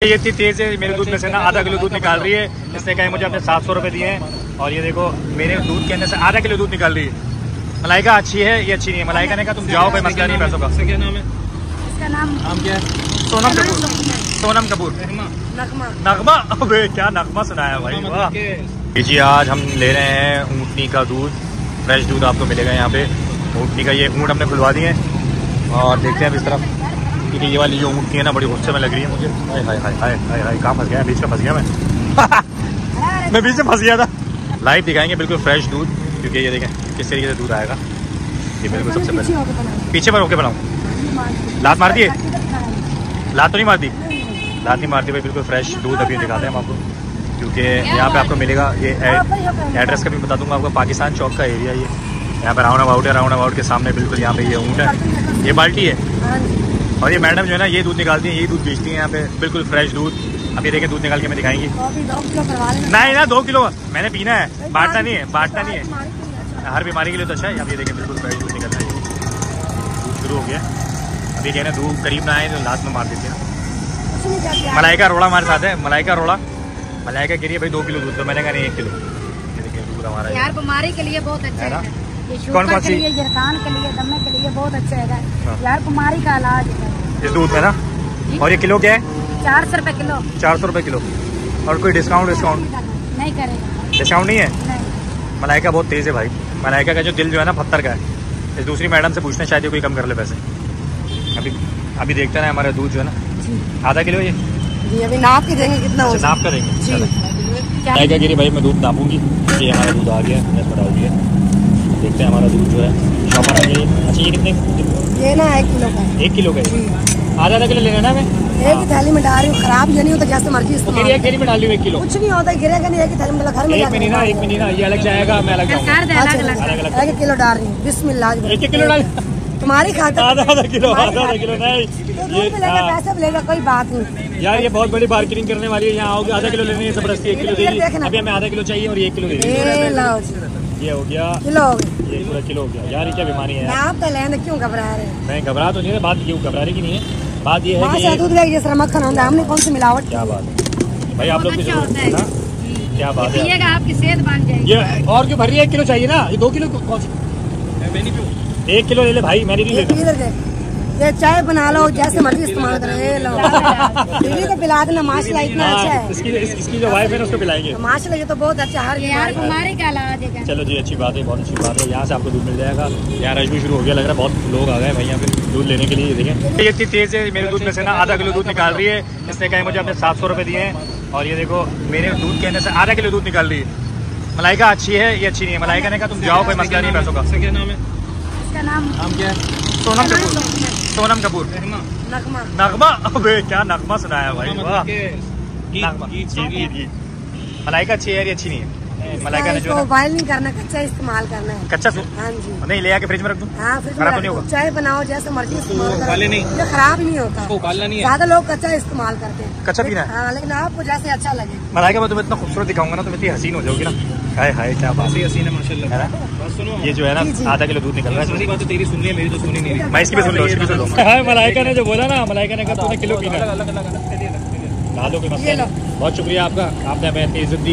ये इतनी तेज है, मेरे दूध में से ना आधा किलो दूध निकाल रही है। इसने कहा मुझे अपने 700 रुपये दिए हैं और ये देखो मेरे दूध के अंदर से आधा किलो दूध निकाल रही है। मलाइका अच्छी है, ये अच्छी नहीं है। मलाइका ने कहा तुम जाओ, कोई मसला नहीं पैसों का। क्या नाम है? इसका नाम क्या है? सोनम कपूर। सोनम कपूर। नगमा। अबे क्या नगमा सुनाया भाई, वाह जी। आज हम ले रहे हैं ऊँटनी का दूध। फ्रेश दूध आपको मिलेगा यहाँ पे। ऊँटनी का ये ऊँट हमने खुलवा दिए और देखते हैं अब इस तरफ, क्योंकि ये वाली जो ऊँटनी है ना बड़ी गुस्से में लग रही है मुझे। हाय हाय हाय हाय हाय हाय, कहाँ फंस गया, बीच में फंस गया मैं बीच में फंस गया था। लाइव दिखाएंगे बिल्कुल फ्रेश दूध, क्योंकि ये देखें किस तरीके से दूध आएगा। ये बिल्कुल सबसे पहले पीछे पर होके बनाऊँ। लात मार दिए? लात तो नहीं मारती? लात नहीं मारती भाई। बिल्कुल फ्रेश दूध अभी दिखाते हैं हम आपको, क्योंकि यहाँ पे आपको मिलेगा। ये एड्रेस का भी बता दूंगा आपको। पाकिस्तान चौक का एरिया ये, यहाँ पे राउंड अबाउट है। राउंड अबाउट के सामने बिल्कुल यहाँ पे ये ऊँट है, ये बाल्टी है और ये मैडम जो है ना ये दूध निकालती है, ये दूध बेचती है यहाँ पे। बिल्कुल फ्रेश दूध। अभी देखें दूध निकाल के मैं दिखाएंगी। नहीं ना 2 किलो मैंने पीना है, बांटना नहीं है, बांटना नहीं है। हर बीमारी के लिए तो अच्छा है। अब ये देखें बिल्कुल फ्रेश दूध निकल रहा है। दूध शुरू हो गया। अभी कह रहे हैं दूध करीब ना आए तो लात में मार देते हैं। मलाइका रोड़ा हमारे साथ है। मलाइका रोड़ा, मलाइका कह रही है भाई 2 किलो दूध। तो मैंने कहा नहीं 1 किलो। ये देखिए दूध हमारा यार बीमारी के लिए बहुत अच्छा है। कौन कौन सी? जरखान के लिए, दमे के लिए बहुत अच्छा है यार। बीमारी का इलाज है इस दूध में ना। और ये किलो क्या है? 400 रुपए किलो। 400 रुपये किलो। और कोई डिस्काउंट नहीं करेगा? डिस्काउंट नहीं है। नहीं। मलाइका बहुत तेज़ है भाई। मलाइका का जो दिल जो है ना पत्थर का है। इस दूसरी मैडम से पूछना शायद कोई कम कर ले पैसे। अभी देखते ना हमारा दूध जो है ना आधा किलो ये जी। अभी नाप के देंगे कितना हो? नाप का देंगे। मलाइका गिरी भाई मैं दूध नापूंगी। ये हमारा दूध आ गया, 10 मिनट हो गया। देखते हैं हमारा दूध जो है शॉपर आ गई। अच्छा ये कितने? ये ना 1 किलो का है। 1 किलो का है। आधा किलो ले लेना। मैं एक ही थैली में डाल रही हूँ, खराब ये नहीं होता जैसे मर्जी इस्तेमाल। एक थैली में डाल रही हूँ 1 किलो। कुछ नहीं होता, गिरेगा नहीं। एक ही थैली में घर में एक में नहीं ना, ये अलग जाएगा, मैं अलग जाऊंगा। अलग 1 किलो डाल रही हूँ। बिस्मिल्लाह। 1 किलो डाल तुम्हारी खाता आधा किलो नहीं। ये पैसे मिलेगा, कोई बात नहीं यार। ये बहुत बड़ी बार्गेनिंग करने वाली है। यहाँ आओगे आधा किलो लेने जबरदस्ती 1 किलो दे दी। अभी हमें आधा किलो चाहिए और 1 किलो दे दी। ये हो गया किलो, हो गया। ये पूरा किलो हो गया यार। ये क्या बीमारी है? आप तो लेने क्यों घबरा रहे हैं? मैं घबरा तो नहीं है। बात क्यों घबराने की नहीं है। बात ये है कि दूध जैसे मक्खन होता है, हमने कौन सी मिलावट? क्या बात है भाई, आप लोग की जरूरत है ना। क्या बात है, आपकी सेहत बन जाएगी। ये और क्यों भर रही है? 1 किलो चाहिए ना। ये 2 किलो कौन सी? 1 किलो ले ले भाई, मैंने नहीं लेना। ये चाय बना लो, जैसे मर्जी इस्तेमाल करो। दीदी को पिला देना, माशाल्लाह इतना अच्छा है। इसकी जो वाइफ है ना उसको पिलाएंगे। माशाल्लाह ये तो बहुत अच्छा है। हर बीमारी का इलाज है। चलो जी, अच्छी बात है, बहुत अच्छी बात है। यहाँ से आपको दूध मिल जाएगा। यहाँ रश भी शुरू हो गया, लग रहा है बहुत लोग आ गए भाई यहाँ पे दूध लेने के लिए। देखें ये इतनी तेज है, मेरे दूध में से ना आधा किलो दूध निकाल रही है। इसने कहा मुझे अपने 700 रुपये दिए हैं और ये देखो मेरे दूध के अंदर से आधा किलो दूध निकाल रही है। मलाइका अच्छी है, ये अच्छी नहीं है। मलाइका ने कहा तुम जाओ, कोई मसला नहीं पैसों का। क्या नाम है? इसका नाम क्या है? सोनम कपूर। सोनम कपूर। नगमा। अबे क्या नगमा सुनाया भाई, वाह। मलाइका अच्छी है, अच्छी नहीं है। मलाइका ने जो बॉयल नहीं करना, कच्चा इस्तेमाल करना है। कच्चा? हाँ जी। नहीं ले आके फ्रिज में रख दूं? हाँ फ्रिज खराब तो में नहीं होगा? चाय बनाओ जैसे मर्जी इस्तेमाल करो, खराब नहीं होता। उबालना नहीं है। ज्यादा लोग कच्चा इस्तेमाल करते हैं। कच्चा पीना है? हाँ, लेकिन आपको जैसे अच्छा लगे। मलाइका मैं तुम्हें इतना खूबसूरत दिखाऊंगा ना, तुम इतनी हसीन हो जाओगी ना। हाय हाय क्या बात है, हसीन है माशाल्लाह। सुनो ये जो है ना आधा किलो दूध निकल रहा है। सारी बात तो तेरी सुन ली है, मेरी तो सुनी नहीं। मैं इसकी भी सुन लो, इसकी भी सुन लो। मलाइका ने जो बोला ना, मलाइका ने कहा तुम्हें किलो पीना है। बहुत शुक्रिया आपका, आपने हमें इतनी इज्जत दी।